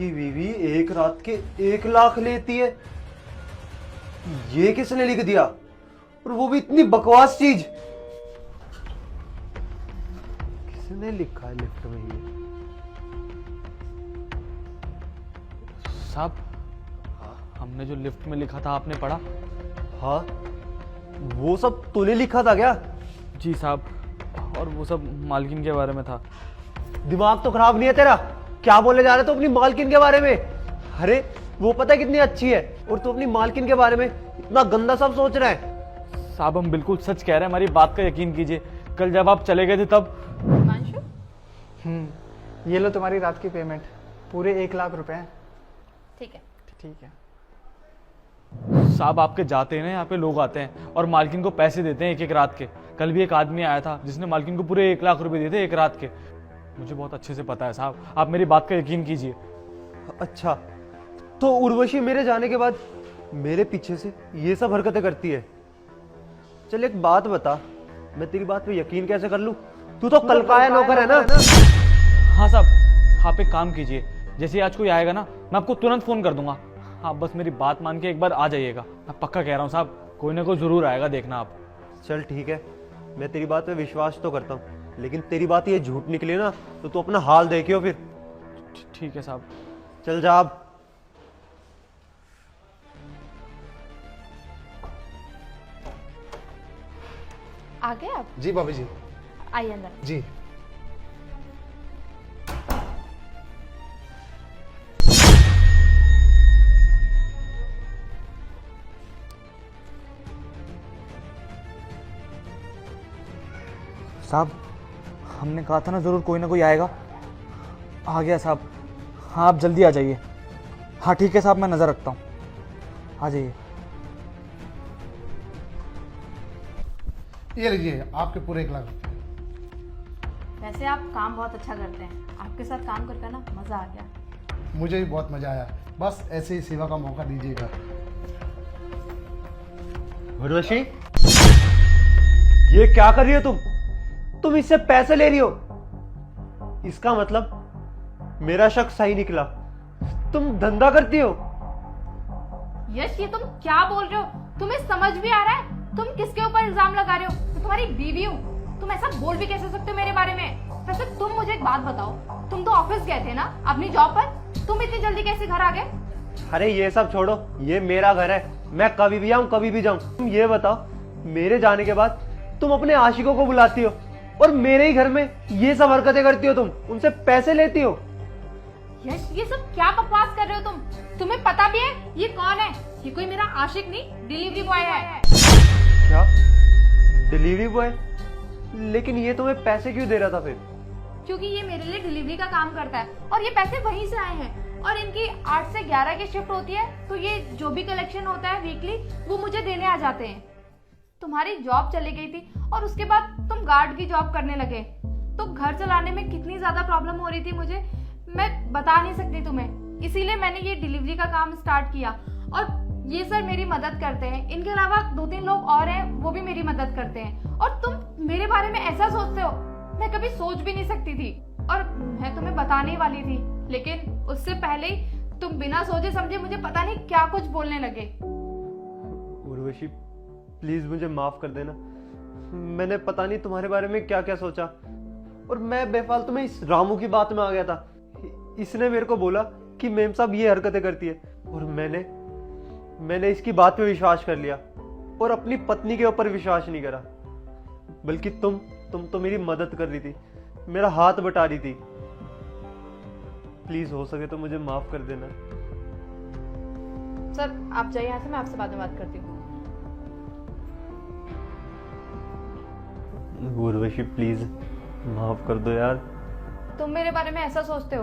आपकी बीवी एक रात के 1 लाख लेती है? ये किसने लिख दिया? और वो भी इतनी बकवास चीज। किसने लिखा है लिफ्ट में ये? साहब, हमने जो लिफ्ट में लिखा था आपने पढ़ा? हाँ, वो सब तूने लिखा था क्या? जी साहब, और वो सब मालकिन के बारे में था। दिमाग तो खराब नहीं है तेरा? क्या बोले जा रहे तो अपनी मालकिन के बारे में? अरे वो पता है कितनी अच्छी है, और तू अपनी मालकिन के बारे में इतना गंदा सब सोच रहा है। साहब, हम बिल्कुल सच कह रहे हैं, हमारी बात का यकीन कीजिए। कल जब आप चले गए थे तब। हिमांशु, ये लो तुम्हारी रात की पेमेंट, पूरे 1 लाख रुपए हैं। ठीक है। ठीक है। साहब, आपके जाते हैं ना यहाँ पे लोग आते हैं और मालकिन को पैसे देते हैं एक एक रात के। कल भी एक आदमी आया था जिसने मालकिन को पूरे 1 लाख रुपए दिए थे एक रात के। मुझे बहुत अच्छे से पता है साहब, आप मेरी बात का यकीन कीजिए। अच्छा, तो उर्वशी मेरे जाने के बाद मेरे पीछे से ये सब हरकतें करती है। चल एक बात बता, मैं तेरी बात पे यकीन कैसे कर लूं? तू तो कल का आया नौकर है ना? हाँ साहब, आप एक काम कीजिए, जैसे ही आज कोई आएगा ना मैं आपको तुरंत फोन कर दूंगा। आप बस मेरी बात मान के एक बार आ जाइएगा। मैं पक्का कह रहा हूँ साहब, कोई ना कोई जरूर आएगा, देखना आप। चल ठीक है, मैं तेरी बात पे विश्वास तो करता हूँ, लेकिन तेरी बात ये झूठ निकले ना तो तू अपना हाल देखियो फिर। ठीक है साहब। चल जा अब। आ गए आप? जी भाभी जी। आइए अंदर। जी। साहब, हमने कहा था ना जरूर कोई ना कोई आएगा। आ गया साहब। हाँ, आप जल्दी आ जाइए। हाँ ठीक है साहब, मैं नज़र रखता हूँ, आ जाइए। ये लीजिए आपके पूरे 1 लाख रुपए। वैसे आप काम बहुत अच्छा करते हैं, आपके साथ काम करके ना मजा आ गया। मुझे भी बहुत मजा आया, बस ऐसे ही सेवा का मौका दीजिएगा। उर्वशी, ये क्या कर रही हो तुम? तुम इससे पैसे ले रही हो? इसका मतलब मेरा शक सही निकला, तुम धंधा करती हो। यश, ये तुम क्या बोल रहे हो? तुम्हें समझ भी आ रहा है तुम किसके ऊपर इल्जाम लगा रहे हो? मैं तुम्हारी बीवी हूँ, तुम ऐसा बोल भी कैसे सकते हो मेरे बारे में? वैसे तुम मुझे एक बात बताओ, तुम तो ऑफिस गए थे ना अपनी जॉब पर, तुम इतनी जल्दी कैसे घर आ गए? अरे ये सब छोड़ो, ये मेरा घर है, मैं कभी भी आऊं कभी भी जाऊं। तुम ये बताओ, मेरे जाने के बाद तुम अपने आशिकों को बुलाती हो और मेरे ही घर में ये सब हरकतें करती हो, तुम उनसे पैसे लेती हो। यश, ये सब क्या बकवास कर रहे हो तुम? तुम्हें पता भी है ये कौन है? ये कोई मेरा आशिक नहीं, डिलीवरी बॉय है। क्या? Delivery boy? लेकिन ये तुम्हें पैसे क्यों दे रहा था फिर? क्योंकि ये मेरे लिए डिलीवरी का काम करता है और ये पैसे वहीं से आए हैं, और इनकी 8 से 11 की शिफ्ट होती है, तो ये जो भी कलेक्शन होता है वीकली वो मुझे देने आ जाते हैं। तुम्हारी जॉब चली गई थी और उसके बाद तुम गार्ड की जॉब करने लगे, तो घर चलाने में कितनी ज्यादा प्रॉब्लम हो रही थी मुझे, मैं बता नहीं सकती तुम्हें। इसीलिए मैंने ये डिलीवरी का काम स्टार्ट किया, और ये सर मेरी मदद करते हैं। इनके अलावा 2-3 लोग और हैं, वो भी मेरी मदद करते हैं। और तुम मेरे बारे में ऐसा सोचते हो, मैं कभी सोच भी नहीं सकती थी, और मैं तुम्हें बताने वाली थी, लेकिन उससे पहले ही तुम बिना सोचे समझे मुझे पता नहीं क्या कुछ बोलने लगे। उर्वशी, प्लीज मुझे माफ कर देना, मैंने पता नहीं तुम्हारे बारे में क्या क्या सोचा, और मैं बेफालतू में इस रामू की बात में आ गया था। इसने मेरे को बोला कि मेम साहब ये हरकतें करती है, और मैंने इसकी बात पे विश्वास कर लिया और अपनी पत्नी के ऊपर विश्वास नहीं करा। बल्कि तुम तो मेरी मदद कर रही थी, मेरा हाथ बटा रही थी। प्लीज हो सके तो मुझे माफ कर देना। सर आप जाइए यहाँ से, मैं आपसे बाद में बात करती हूँ। उर्वशी प्लीज माफ कर दो यार। तुम मेरे बारे में ऐसा सोचते हो,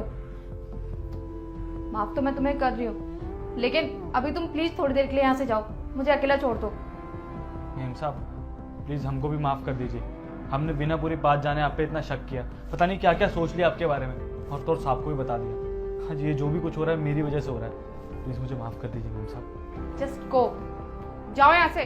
माफ तो मैं तुम्हें कर रही हूँ, लेकिन अभी तुम प्लीज थोड़ी देर के लिए यहाँ से जाओ, मुझे अकेला छोड़ दो। मेम साहब, प्लीज़ हमको भी माफ़ कर दीजिए। हमने बिना पूरी बात जाने आप पे इतना शक किया, पता नहीं क्या क्या सोच लिया आपके बारे में, और तो साहब को भी बता दिया। आज ये जो भी कुछ हो रहा है मेरी वजह से हो रहा है। प्लीज़ मुझे माफ़ कर दीजिए मेम साहब। जस्ट गो, जाओ यहाँ से।